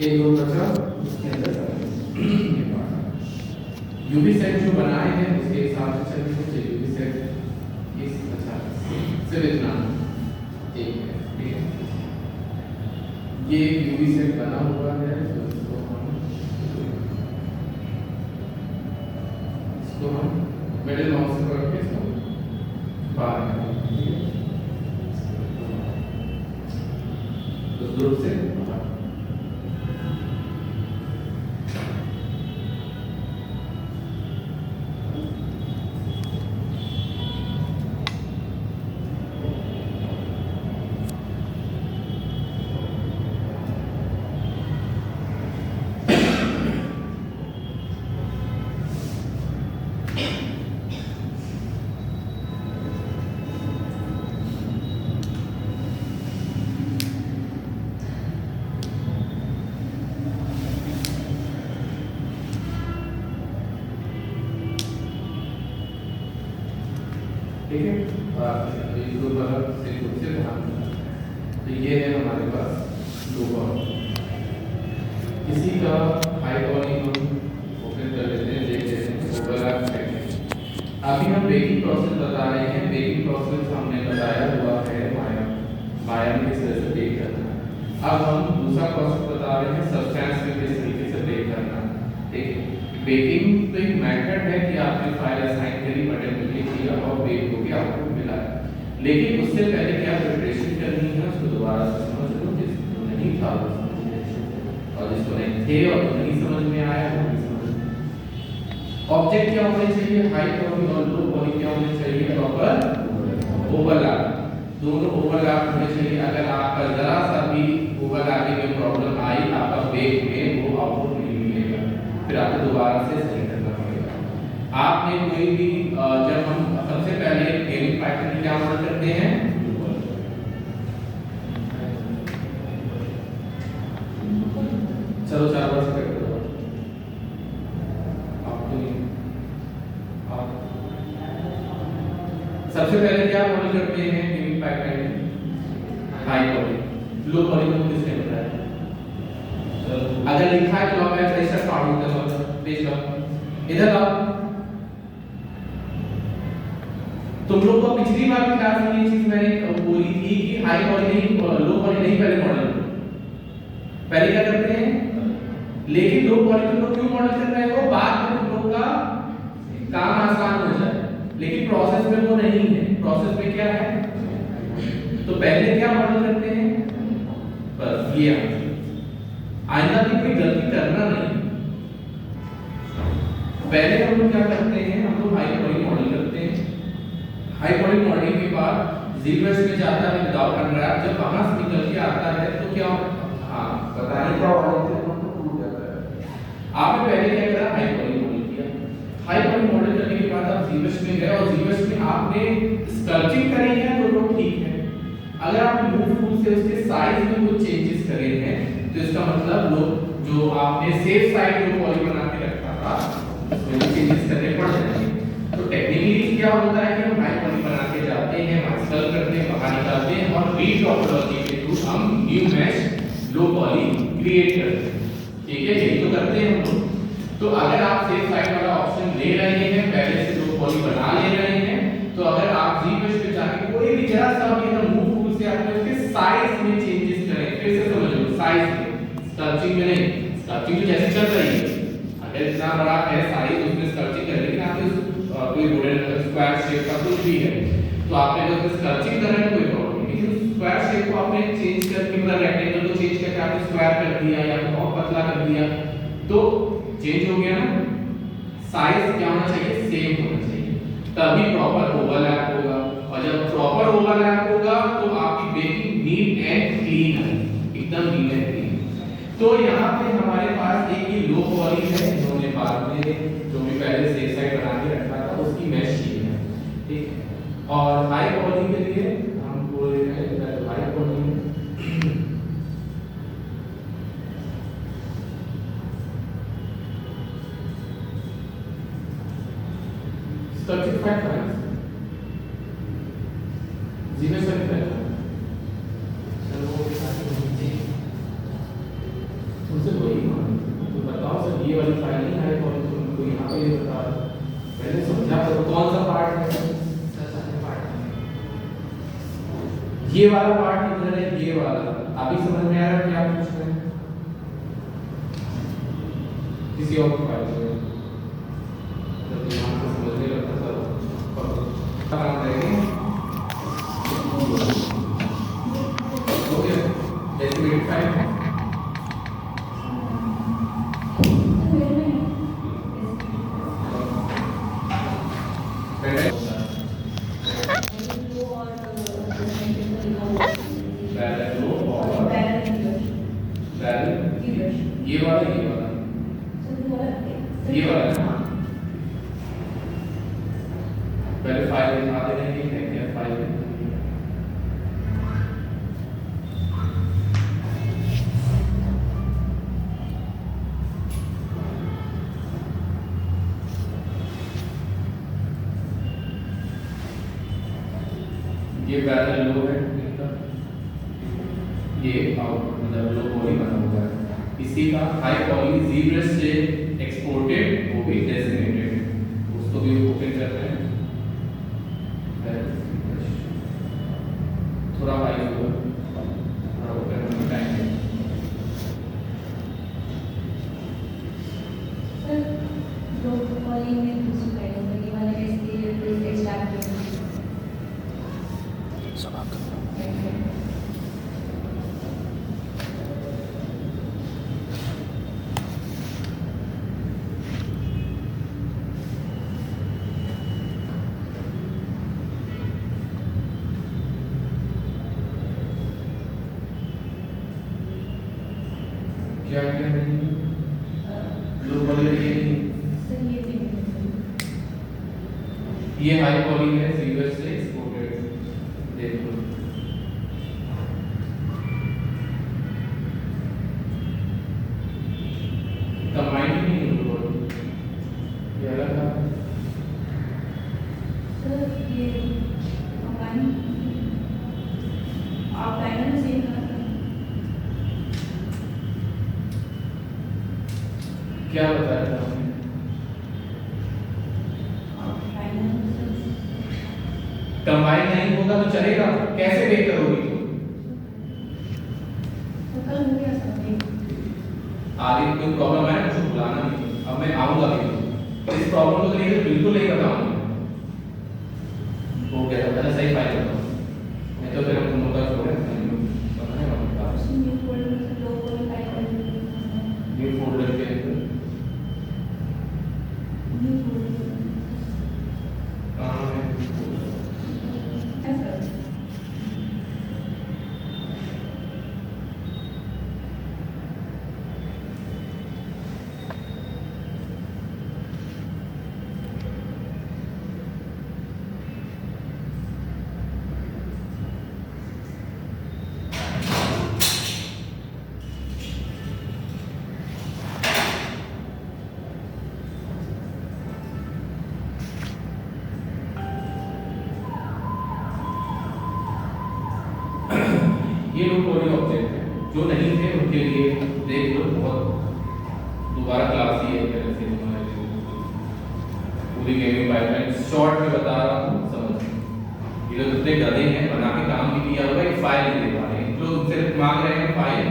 एक दो बचा उसके अंदर यूवी सेट जो बनाए हैं उसके हिसाब से चलते हैं। यूवी सेट इस अच्छा सिर्फ इतना एक है, ठीक है। ये यूवी सेट बना हुआ है तो इसको हम मिडिल माउस से पकड़ के इसको बाहर निकालेंगे, उस ग्रुप से बाहर। ठीक है, तो ये है हमारे पास लो पावर। इसी का हाई पावर हम ओपन कर लेते हैं, देख लेते हैं ओवरलैप टेक्निक। अभी हम बेकिंग प्रोसेस बता रहे हैं। बेकिंग प्रोसेस हमने बताया हुआ है माया में किस तरह से बेक करना। अब हम दूसरा प्रोसेस बता रहे हैं सब्सटेंस में किस तरीके से बेक करना। ठीक है, बेकिंग तो एक मेथड है कि आपने फाइल असाइन करी, बटन क्लिक किया और बेक हो गया, आउटपुट मिला। लेकिन उससे पहले क्या प्रिपरेशन करनी है उसको दोबारा से समझ लो, जिसको नहीं था और जिसको नहीं थे और नहीं समझ में आया वो नहीं समझ। ऑब्जेक्ट क्या होने चाहिए, हाई पॉली और लो पॉली क्या होने चाहिए, प्रॉपर ओवरलैप, दोनों ओवरलैप होने चाहिए। अगर आपका जरा सा भी ओवरलैपिंग में प्रॉब्लम आई आपका बेक में वो आउटपुट नहीं मिलेगा, फिर आपको दोबारा से सही करना पड़ेगा। आपने कोई भी जब हम सबसे पहले गेमिंग पैटर्न क्या मॉडल करते हैं, चलो 4 बार से करते हो आपको आप सबसे पहले क्या मॉडल करते हैं गेमिंग पैटर्न, हाई पॉली। लो पॉली को किसने बताया, अगर लिखा है तो मैं प्रेशर फाड़ू तो पेज लो इधर आओ। तुम लोग को पिछली बार की क्लास में ये चीज मैंने बोली थी कि हाई पॉली नहीं लो पॉली नहीं पहले मॉडल, पहले क्या करते हैं। लेकिन लो पॉली तुम लोग क्यों मॉडल कर रहे हो, बाद में तुम लोग का काम आसान हो जाए, लेकिन प्रोसेस में वो नहीं है। प्रोसेस में क्या है, तो पहले क्या मॉडल करते हैं, बस ये आइंदा भी कोई गलती करना नहीं। पहले हम लोग क्या करते हैं, हम लोग हाई पॉली मॉडल करते हैं। हाई पॉली मॉडलिंग के बाद जीरोस में जाता है विदाउट अनरैप, जब वहां से निकल के आता है तो क्या हाँ बताइए क्या होता है, टूट जाता है। आपने पहले क्या करा, हाई पॉली मॉडल किया। हाई पॉली मॉडल करने के बाद आप जीरोस में गए और जीरोस में आपने स्कल्पचिंग करी है तो लोग ठीक है। अगर आप मूव टूल से उसके साइज में कुछ चेंजेस करे हैं तो इसका मतलब लोग जो आपने सेफ साइड जो पॉली बना के रखा था उसमें चेंजेस करने पड़ जाएंगे। तो टेक्निकली क्या होता है कि हम हाई पॉली बना के जाते हैं, मास्टर करते हैं, बाहर निकालते हैं और रीटॉपोलॉजी के थ्रू हम न्यू मैश लो पॉली क्रिएट करते हैं। ठीक है, यही तो करते हैं हम लोग। तो अगर आप सेफ साइड वाला ऑप्शन ले रहे हैं, पहले से लो पॉली बना ले रहे हैं, तो अगर आप जी मैश पे जाके कोई भी जरा सा भी मूव टूल से आपने उसके साइज में चेंजेस करें, फिर से समझ लो साइज में, स्कल्पचिंग में नहीं। स्कल्पचिंग तो जैसे चल रही है, अगर इतना बड़ा है साइज उसमें स्कल्पचिंग कर, लेकिन आपने कोई वुडन स्क्वायर शेप का कुछ भी है तो आपने अगर उसमें स्कल्पचिंग कर रहे हैं कोई प्रॉब्लम नहीं, लेकिन उस स्क्वायर शेप को आपने चेंज करके मतलब रेक्टेंगल को चेंज करके आपने स्क्वायर कर दिया या फिर और पतला कर दिया तो चेंज हो गया ना। साइज क्या होना चाहिए, सेम होना चाहिए, तभी प्रॉपर ओवरलैप होगा। और जब प्रॉपर ओवरलैप होगा तो आपकी बेकिंग नीट एंड क्लीन है, एकदम नीट एंड क्लीन। तो यहाँ पे हमारे पास एक ही लो पॉली है, इन्होंने बाद में जो भी पहले से साइड बना के रखा था उसकी मैश की है, ठीक है। और हाई पॉली के लिए हम बोल रहे हैं high poly structure factor zero से उनसे ये वाला पार्ट इधर है, ये वाला अभी समझ में आ रहा है क्या पूछ रहे हैं? किसी और को फाइल करें तो दिमाग से समझने लगता सर काम रहेंगे हो गया एस्टिमेट फाइल ये वाला पहले फाइल दिखा दे रहे हैं है क्या फाइल ये पैरेलल लो है ये आउटपुट मतलब लो पॉली बना हुआ है इसी का हाई पॉली जीब्रस से एक्सपोर्टेड वो भी डेजिग्नेटेड उसको भी ओपन कर रहे हैं थोड़ा हाई होगा थोड़ा ओपन होने टाइम है सर लो पॉली में दूसरी फाइल होगा ये वाला कैसे एक्सट्रैक्ट क्या क्या नहीं लो पॉली सर ये भी ये हाई पॉली है जीब्रस से एक्सपोर्टेड देखो कंबाइंड नहीं है लो पॉली ये अलग है सर ये कंबाइन आप लाइन में सेव कर क्या बताया था आपने कंबाइन नहीं होगा तो चलेगा कैसे बेक करोगी कल हो गया सर आगे कोई प्रॉब्लम है मुझे बुलाना नहीं अब मैं आऊंगा भी इस प्रॉब्लम को लेकर बिल्कुल नहीं बताऊंगा वो क्या पहले सही फाइल बताओ नहीं तो फिर हम तुम लोग का छोड़े पता नहीं होगा न्यू फोल्डर में लो पॉली फाइल कर न्यू फोल्डर के अंदर न्यू फोल्डर कहां है ऐसा ये लोग पॉली ऑब्जेक्ट हैं जो नहीं थे उनके लिए देख लो बहुत दोबारा क्लास ही है तरह से तुम्हारे लिए पूरी गेमिंग पाइपलाइन शॉर्ट में बता रहा हूँ समझ ये लोग इतने गधे हैं बना के काम भी किया होगा एक फाइल नहीं दे पा रहे हैं जो सिर्फ मांग रहे हैं फाइल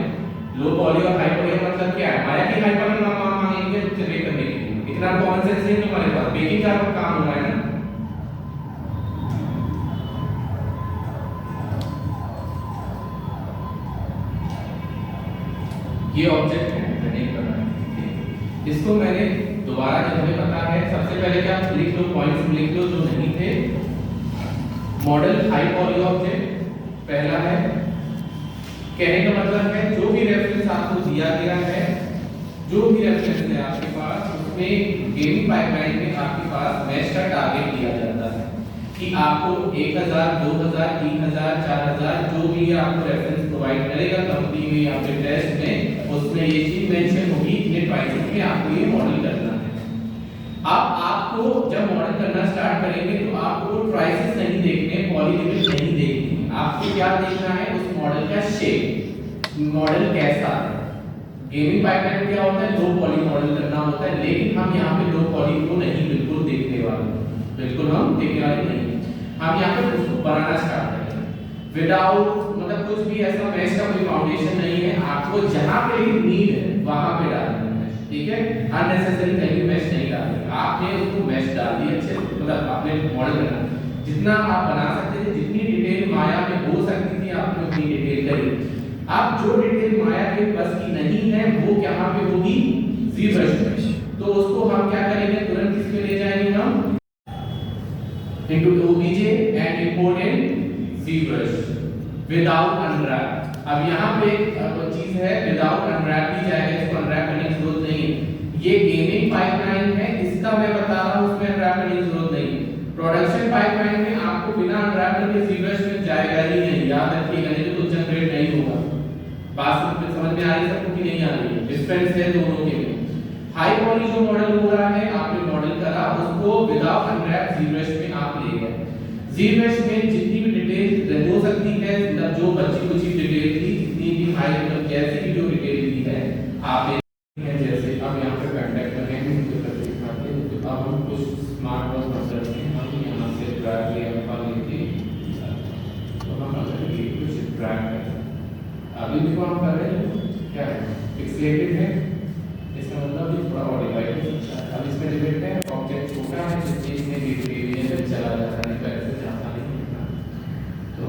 लो पॉली और हाई पॉली का मतलब क्या है माया की हाई पॉली मांगेंगे उससे बेक करने के लिए इतना कॉमन सेंस नहीं तुम्हारे पास बेकिंग का काम हो रहा है ना ये ऑब्जेक्ट है मैंने करना है इसको मैंने दोबारा जब हमें पता है सबसे पहले क्या लिख लो पॉइंट्स लिख लो जो नहीं थे मॉडल हाई पॉली ऑब्जेक्ट पहला है कहने का मतलब है जो भी रेफरेंस आपको दिया गया है जो भी रेफरेंस है आपके पास उसमें गेमिंग पाइपलाइन में आपके पास मैच का टारगेट दिया जाता है कि आपको 1000 2000 3000 4000 जो भी आपको रेफरेंस प्रोवाइड करेगा कंपनी में या फिर टेस्ट में उसमें ये चीज मेंशन होगी इतने प्राइसेस में आपको ये मॉडल करना है अब आपको जब मॉडल करना स्टार्ट करेंगे तो आपको प्राइसेस नहीं देखने पॉली लिमिट नहीं देखनी आपको क्या देखना है उस मॉडल का शेप मॉडल कैसा है गेमिंग पाइपलाइन क्या होता है लो पॉली मॉडल करना होता है लेकिन हम यहाँ पे लो पॉली को नहीं बिल्कुल देखने वाले बिल्कुल हम देखने वाले नहीं हम यहाँ पे उसको बनाना स्टार्ट करेंगे विदाउट मतलब कुछ भी ऐसा मैश का कोई फाउंडेशन नहीं है, आपको जहां पे भी नीड है वहां पे डालना है, ठीक है। अननेसेसरी कहीं मैश नहीं डालना, आपने उसको मैश डाल दी अच्छे, मतलब आपने मॉडल बना जितना आप बना सकते थे, जितनी डिटेल माया में हो सकती थी आपने उतनी डिटेल करी। अब जो डिटेल माया के बस की नहीं है वो कहां पे होगी, ZBrush में। तो उसको हम क्या करेंगे, तुरंत किस पे ले जाएंगे हम, into OBJ and import in ZBrush without unwrap। अब यहाँ पे एक चीज है, विदाउट अनरैप भी जाएगा, इसको अनरैप करने की जरूरत नहीं है। ये गेमिंग पाइपलाइन है, इसका मैं बता रहा हूँ, उसमें अनरैप करने की जरूरत नहीं। प्रोडक्शन पाइपलाइन में आपको बिना अनरैप करके ZBrush में जाएगा ही नहीं, याद रखिएगा, नहीं तो जनरेट नहीं होगा। बात समझ में आ रही है सबको कि नहीं आ रही है, डिफरेंस है दोनों के में। हाई पॉली जो मॉडल हो रहा है, आपने मॉडल करा, उसको विदाउट अनरैप ZBrush में आप ले गए। ZBrush में जितनी भी डिटेल हो सकती है, मतलब जो बच्ची कुछ डिटेल थी, जितनी भी हाई मतलब कैसी भी जो डिटेल थी है, आप ले, जैसे अब यहाँ पे कांटेक्ट में है, तो अब हम कुछ स्मार्ट वर्क करते हैं, हम यहाँ से ड्रैग ले अल्फा लेके, तो हम अगर ये कुछ ड्रैग करें, अभी देखो हम कर रहे हैं क्या है, पिक्सेलेटेड है, इसका मतलब ये थोड़ा और डिवाइड हो सकता है। अब इसमें डिफेक्ट है, ऑब्जेक्ट छोटा है, जिस चीज में वेरिएशन से चला जाता है, पैसे जाता नहीं है। तो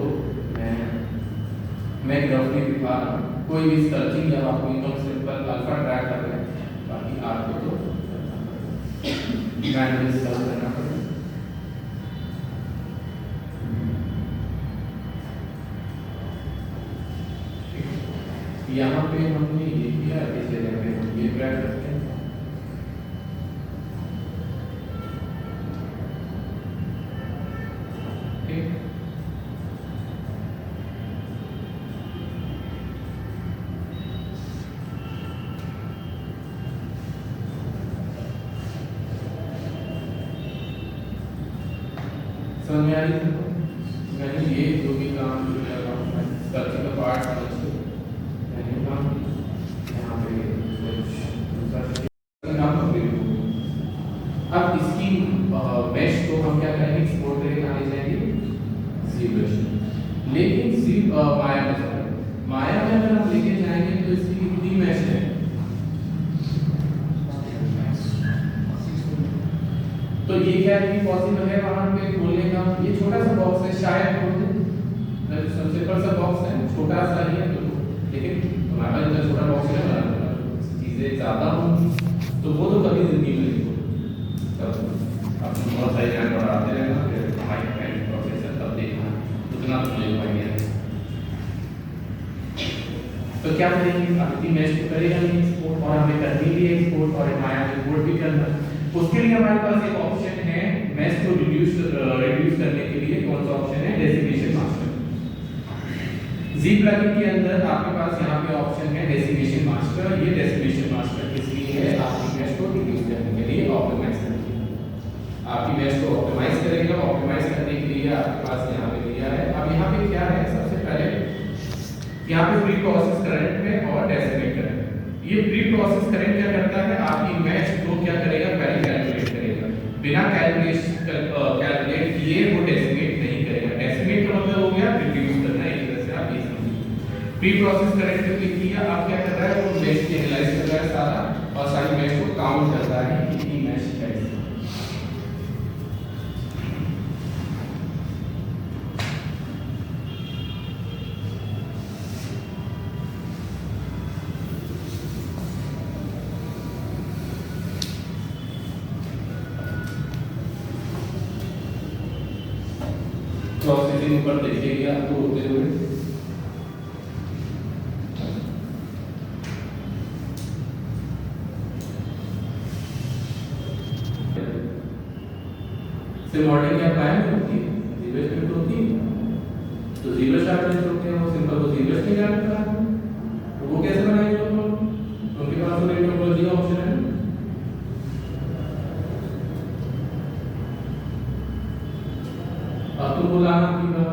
मैं ग्राफ में दिखा रहा हूँ, कोई भी सर्चिंग जब आप एकदम सिंपल अल्फा ट्रैक कर रहे हैं, बाकी आपको तो मैनुअली सर्च करना पड़ेगा। यहाँ पे हमने ये किया, इस जगह पे हम ये ट्रैक करते हैं, ठीक। समझ में आ रही है? मैंने ये जो भी काम जो कर रहा हूँ, सर्चिंग का पार्ट समझ के मैंने काम यहाँ पे दूसरा काम कंप्लीट हो गया। अब इसकी मैश को हम क्या करेंगे, एक्सपोर्ट करके कहाँ ले जाएंगे, ZBrush। लेकिन माया में माया में अगर हम लेके जाएंगे तो इसकी कितनी मैश है, तो ये क्या है पॉसिबल है वहां पे खोलने का। ये छोटा सा बॉक्स है, शायद सिंपल सा बॉक्स है, छोटा सा ही है, तो लेकिन हमारा इतना छोटा बॉक्स है ना, चीजें ज्यादा होंगी तो वो तो कभी जिंदगी में नहीं होगी। तब आप बहुत सारे ज्ञान बढ़ाते रहना, फिर हमारी टाइम प्रोसेसर तब देखना उतना तो नहीं पाएंगे। तो क्या करेंगे, अभी मैच तो करेगा नहीं एक्सपोर्ट, और हमें करनी भी है एक्सपोर्ट, और माया में इंपोर्ट भी करना। उसके लिए हमारे पास एक ऑप्शन है मैश को रिड्यूस करने के लिए। कौन सा ऑप्शन है, डेसिमेशन मास्टर। Z प्लगइन के अंदर आपके पास यहाँ पे ऑप्शन है डेसिमेशन मास्टर। ये डेसिमेशन मास्टर किस लिए है, आपकी मैश को रिड्यूस करने के लिए, ऑप्टिमाइज करने के लिए। आपकी मैश को ऑप्टिमाइज करेगा, ऑप्टिमाइज करने के लिए आपके पास यहाँ पे दिया है। अब यहाँ पे क्या है, सबसे पहले यहाँ पे प्री प्रोसेस करंट है और डेसिमेट करंट। ये प्री प्रोसेस करंट क्या करता है, आपकी मैश को क्या करेगा, पहले कैलकुलेट करेगा, बिना कैलकुलेट किए वो डेसिमेट नहीं करेगा। डेसिमेट का मतलब हो गया रिड्यूस करना, एक तरह से आप ये समझिए। प्री प्रोसेस करंट पे क्लिक किया, आप क्या कर रहा है, वो मैश की एनालाइज कर रहा है सारा, और सारी मैश को काउंट कर रहा है कितनी मैश है। प्रोसेसिंग ऊपर देखिएगा आपको होते हुए, से मॉडलिंग क्या पाया होती है, ZBrush में होती है, तो ZBrush आर्टिस्ट होते हैं, वो सिंपल को ZBrush में ज्ञान करा, तो वो कैसे बनाएंगे लोग, उनके पास तो टेक्नोलॉजी का ऑप्शन है। अब तुम बुलाना की बात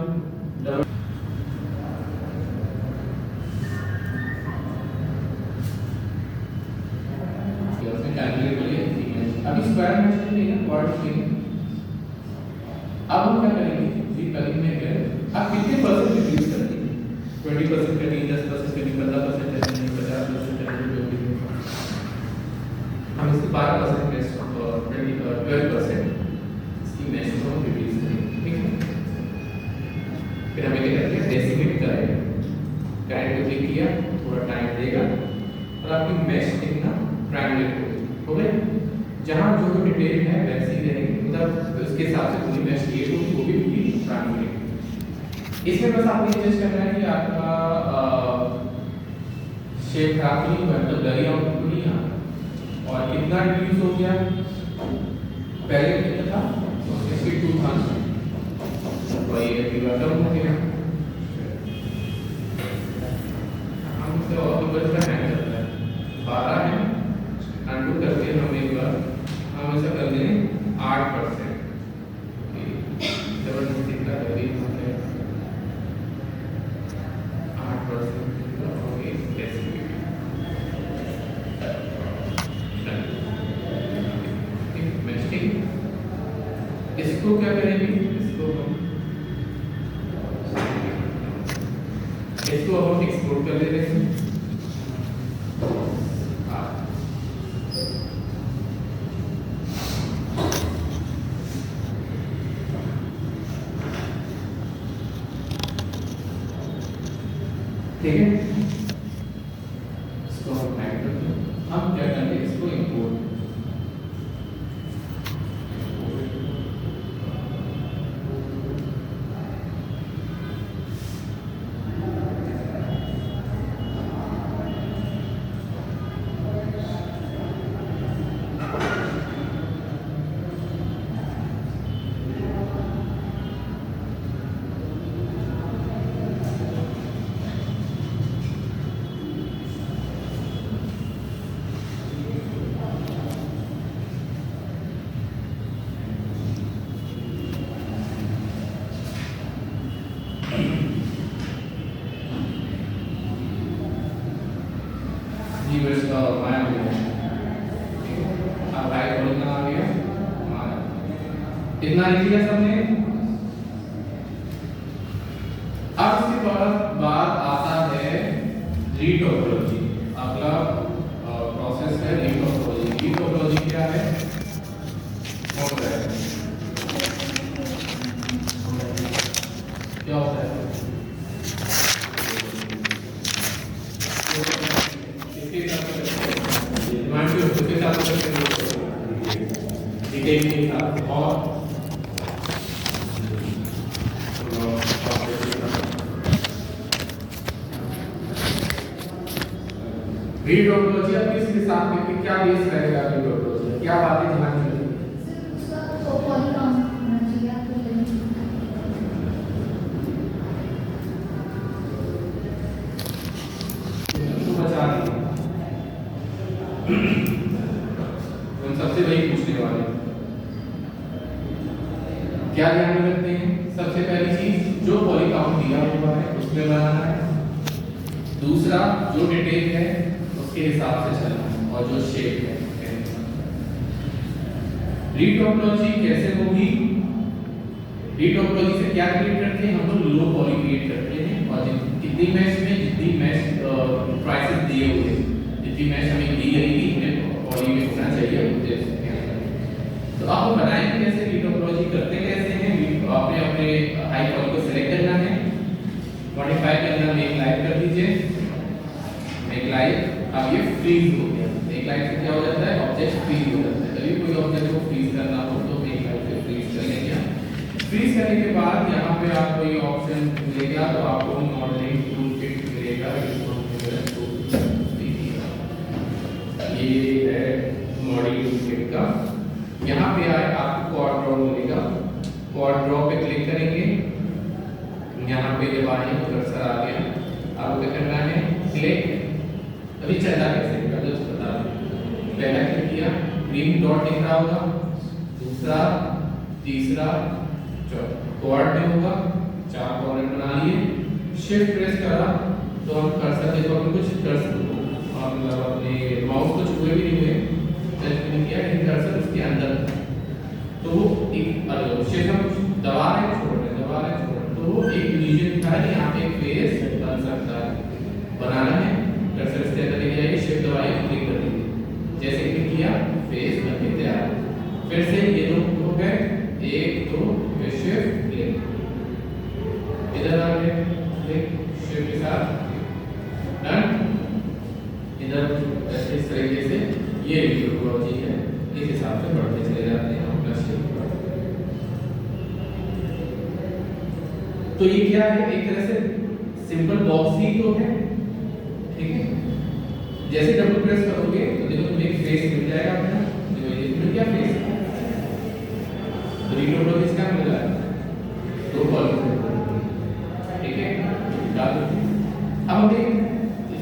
अभी स्क्वायर मैच के लिए क्वाड्रेटिक चाहिए। अब हम क्या करेंगे, जी प्लगइन में आप कितने % reduce 20% cutting, 10% cutting, 15% cutting, 50% cutting, जो भी है। हम इसके 12% मेश 12% इसकी मेश को हम रिड्यूस करेंगे, ठीक है। फिर हमें क्या करना है, डेसिमेट करेंगे, करंट को क्लिक किया, थोड़ा टाइम देगा और आपकी मेश कितना ट्रायंगुलर हो गई। जहाँ जो भी डिटेल है वैसे ही रहेगी, मतलब उसके हिसाब से पूरी मेश क्रिएट होगी, वो भी पूरी ट्रायंगुलर। इसमें बस आपको ये चेक करना है कि आपका शेप खराब तो नहीं हुआ, मतलब डरी आउट तो नहीं आ और कितना रिड्यूस हो गया, पहले कितना था उसके स्पीड 2 था तो ये पूरा कम हो गया। हम तो और बस का हैंग करता है 12 है, अनडू करके हम एक बार हम ऐसा कर दें 8%, जबरदस्ती का रवि है 8% ओके डेसिमेट, ठीक मैच ठीक। इसको क्या करेंगे, इसको हम एक्सपोर्ट कर लेते हैं। ठीक है, इसको हम टाइप कर दें। हम क्या करेंगे, इसको इंपोर्ट, जीवर्स का माया हो गया, अब राइट बोलना आ गया माया, इतना लिख लिया सबने। अब इसके बाद आता है रीटोपोलॉजी, अगला प्रोसेस है रीटोपोलॉजी। रीटोपोलॉजी क्या है, होता है क्या होता है, डिटेल के साथ और रीटोपोलॉजी अब इसके साथ में क्या बेस रहेगा, रीटोपोलॉजी क्या बातें ध्यान में हम सबसे वही पूछने वाले क्या ध्यान में रखते हैं। सबसे पहली चीज जो पॉलीकाउंट दिया हुआ है उसमें बनाना है, दूसरा जो डिटेल है उसके हिसाब से चलना है, और जो शेप है। रीटोपोलॉजी कैसे होगी, रीटोपोलॉजी से क्या क्रिएट करते हैं, हम लोग लो पॉली क्रिएट करते हैं और कितनी मैश में जितनी मैश प्राइसेस दिए हुए, जितनी मैश हमें दी जाएगी हमें पॉली में होना चाहिए। तो आप बनाएंगे कैसे, रीटोपोलॉजी करते कैसे हैं, आपने अपने हाई पॉली को सिलेक्ट करना है, मॉडिफाई करना, मेक लाइव कर दीजिए, मेक लाइव। अब ये फ्रीज हो गया, मेक लाइव से क्या हो जाता है, ऑब्जेक्ट फ्रीज हो जाता है। कभी कोई ऑब्जेक्ट को फ्रीज करना हो तो मेक लाइव से फ्रीज कर लेंगे। फ्रीज करने के बाद यहाँ पे आपको ये ऑप्शन मिलेगा, तो आपको मॉडलिंग टूल किट मिलेगा, ये है मॉडलिंग टूल किट का। यहाँ पे आए आपको क्वाड ड्रॉ मिलेगा, क्वाड ड्रॉ पे क्लिक करेंगे, यहाँ पे जब आए कर्सर आ गया, आपको क्या करना है, क्लिक। अभी चला कैसे पहले तो बता दें, पहला क्लिक किया, ग्रीन डॉट दिख रहा होगा, दूसरा, तीसरा, चौथा, क्वाड में होगा, 4 कॉर्नर बना लिए, शिफ्ट प्रेस करा तो हम कर्सर देखो, हम कुछ कर्सर और मतलब अपने माउस को छुए भी नहीं हुए, जस्ट मैंने किया लेकिन कर्सर उसके अंदर, तो वो एक अलग शिफ्ट हम दबा रहे हैं छोड़ रहे हैं, दबा रहे हैं छोड़ रहे हैं, तो वो एक रीजन था कि यहाँ पे एक फेस बन सकता बनाना है, कर्सर इस तरह लेके जाइए, शिफ्ट दबाइए, क्लिक कर दीजिए। जैसे क्लिक किया फेस बनके तैयार। फिर से ये दो हो गए, 1 2 फिर शिफ्ट क्लिक, इधर आ गए क्लिक शिफ्ट के साथ डन। इधर ऐसे इस तरीके से ये टोपोलॉजी है, इस हिसाब से बढ़ते चले जाते हैं अपना शेप पर। तो ये क्या है, एक तरह से सिंपल बॉक्स ही तो है, ठीक है। जैसे डबल प्रेस करोगे तो देखो तुम्हें एक फेस मिल जाएगा अपना, देखो ये मिल गया फेस। तो टोपोलॉजी इसका मिल रहा है, दो कॉलम, ठीक है। अब हमें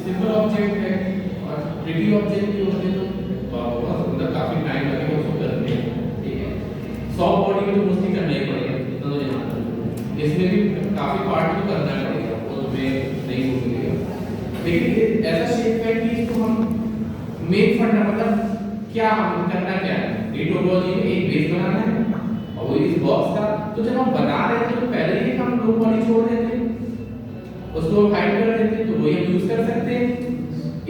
सिंपल ऑब्जेक्ट है और प्रिटी ऑब्जेक्ट भी होते तो बहुत सुंदर, काफी टाइम लगेगा उसको करने में, ठीक है। सॉफ्ट बॉडी में तो मोस्टली करना ही पड़ेगा, इतना तो जानते हो। इसमें भी काफी पार्ट तो करना पड़ेगा, वो तुम्हें नहीं हो सकेगा। लेकिन ऐसा शेप है कि इसको हम मेन फंडा मतलब क्या हम करना क्या है, टोपोलॉजी में एक बेस बनाना है और वो इस बॉक्स का। तो जब हम बना रहे थे तो पहले ही हम लो बॉडी छोड़ देते, उसको हाइड कर देते, तो वही हम यूज कर सकते हैं।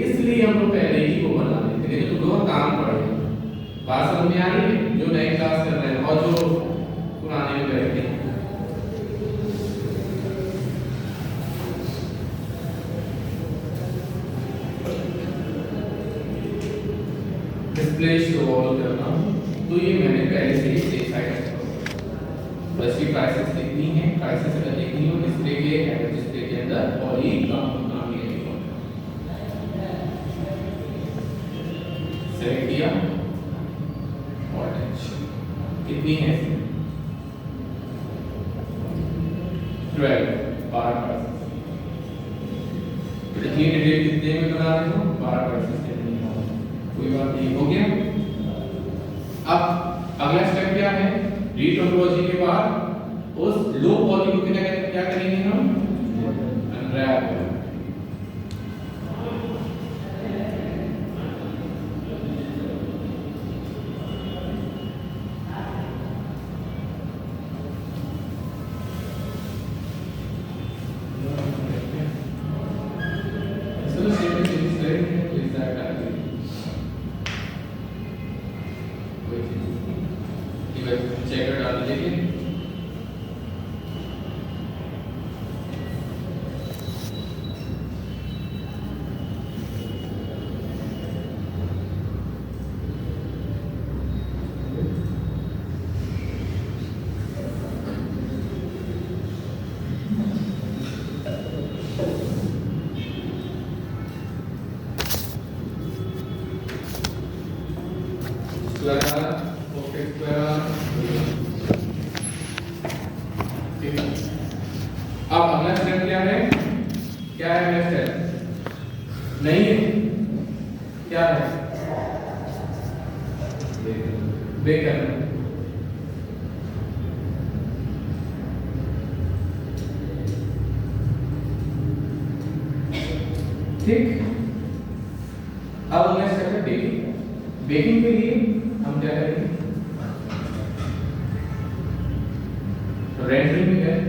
इसलिए हम लोग पहले ही वो बना लेते हैं, तो दो काम पड़ेगा। बात समझ में आ रही है, जो नए क्लास कर रहे हैं और जो पुराने में बैठे हैं। डिस्प्ले शो ऑल करना हूं, तो ये मैंने पहले से ही सेव साइड रखा हुआ है। बस ये प्राइसेस लिखनी है, प्राइसेस अगर लिखनी हो डिस्प्ले के एड डिस्प्ले के अंदर, और ये काम ये सेलेक्ट किया और कितनी है 12 12 इतनी डिटेल कितने में बना रहे हो, 12 कोई बात नहीं, हो गया। अब अगला स्टेप क्या है, रीटोपोलॉजी के बाद उस लो पॉली को क्या करेंगे हम, अनरैप। चेकर डाल दीजिए, अब अगला स्टेप क्या है, क्या है नेक्स्ट स्टेप, नहीं है, क्या है, बेक करना। ठीक, अब अगला स्टेप है बेकिंग। बेकिंग के लिए हम क्या करेंगे, रेंडरिंग में गए,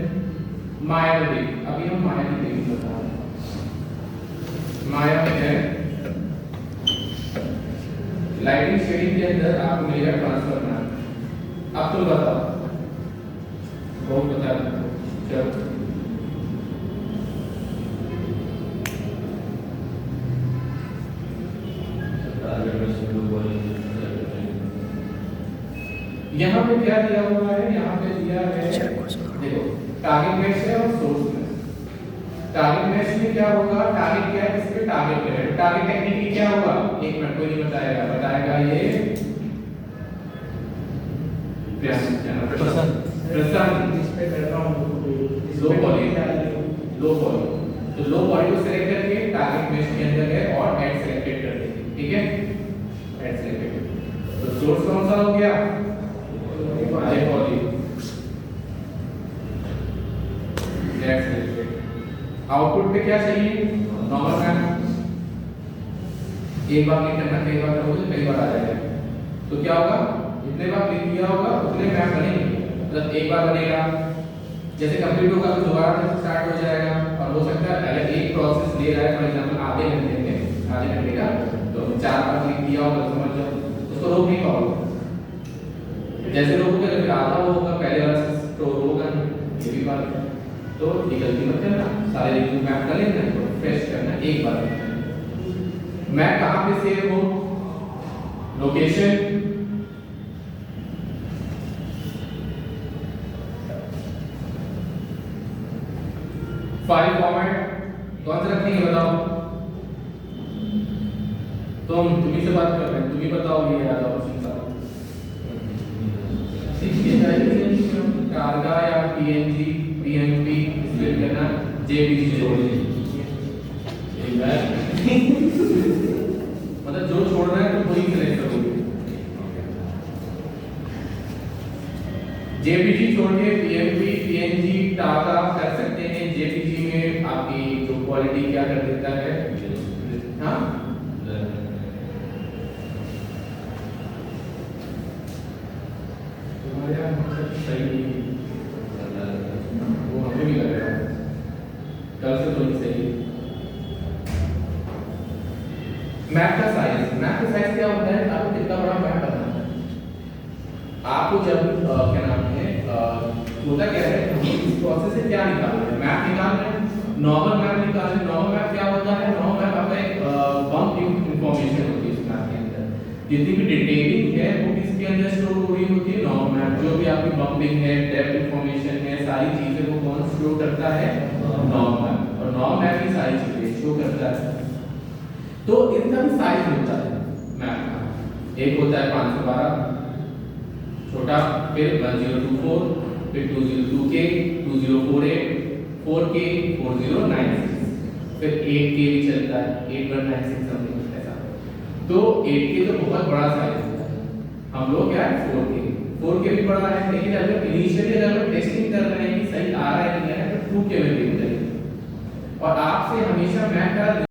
माया में बेकिंग, अभी हम माया की बेकिंग बता रहे हैं। माया में है लाइटिंग शेडिंग के अंदर आपको मिलेगा ट्रांसफर करना। अब तो बताओ, बहुत बता दो, चलो यहाँ पे क्या दिया हुआ है, यहाँ पे दिया है देखो टारगेट मैच है और सोर्स मैच। टारगेट मैच में क्या होगा, टारगेट क्या है, इस पे टारगेट है, टारगेट टेक्निक क्या होगा, एक मिनट कोई नहीं बताएगा, बताएगा ये प्रसन्न इस पे बैकग्राउंड लो पॉली, लो पॉली, तो लो पॉली को सिलेक्ट करके टारगेट मैच के अंदर है और ऐड सिलेक्टेड कर देंगे, ठीक है, ऐड सिलेक्टेड। तो सोर्स कौन सा हो गया, वाले पॉली, ऐड सिलेक्टेड। आउटपुट पे क्या चाहिए, नॉर्मल मैप। एक बार क्लिक करना, कई बार करोगे कई बार आ जाएगा, तो क्या होगा, जितने बार क्लिक किया होगा उतने मैप बनेंगे, मतलब एक बार बनेगा, जैसे कंप्लीट होगा तो दोबारा से स्टार्ट हो जाएगा और हो सकता है अगर एक प्रोसेस ले रहा है फॉर एग्जांपल आधे घंटे का तो 4 बार क्लिक किया होगा समझ जाओ, उसको रोक नहीं पाओगे। जैसे रोकोगे तो फिर आधा वो होगा, पहले वाला स्टोर होगा नहीं, ये भी बात है। तो ये गलती मत करना, सारे रिव्यू मैप कर लेना तो फ्रेश करना एक बार। मैप कहाँ पे सेव हो, लोकेशन, फाइल फॉर्मेट कौन सा रखेंगे बताओ, तुम्ही से बात कर रहे हैं, तुम ही बताओ ये याद ऑप्शन का सीखिए जाइए, कार्गा या पीएनजी पीएमपी इसलिए करना जेपीजी छोड़िए मतलब जो छोड़ना है तो वही सिलेक्ट करोगे। जेपीजी छोड़ के पीएमपी पीएनजी टागा कर सकते हैं। जेपीजी में आपकी जो क्वालिटी क्या कर देता है, हाँ तुम्हारे यहाँ मतलब सही नहीं, वो हमें भी लग रहा है कल से तो नहीं सही। मैप का साइज क्या होता है, आपको कितना बड़ा मैप बनाना है। आपको जब क्या नाम है होता क्या है, इस प्रोसेस से क्या निकाल रहे हैं, मैप निकाल रहे हैं, नॉर्मल मैप निकाल रहे हैं। नॉर्मल मैप क्या होता है, नॉर्मल मैप आपका एक बम्प इंफॉर्मेशन होती है उस मैप के अंदर, जितनी भी डिटेलिंग है वो किसके अंदर स्टोर हो रही होती है, नॉर्मल मैप। जो भी आपकी बम्पिंग है, डेप्थ इंफॉर्मेशन है, सारी चीजें वो कौन स्टोर करता है, नॉर्मल मैप। और नॉर्मल मैप ही सारी चीजें शो करता है। तो इनका भी साइज होता है मैप का, एक होता है 512 छोटा, फिर 1024, फिर 202K, 2048, 4K, 4096, फिर 8K भी चलता है, 8196 समथिंग ऐसा। तो 8K तो बहुत बड़ा साइज होता है, हम लोग क्या है 4K भी बड़ा है, लेकिन अगर इनिशियली अगर टेस्टिंग कर रहे हैं कि सही आ रहा है कि नहीं आ रहा है तो 2K में भी करेंगे। और आपसे हमेशा मैप का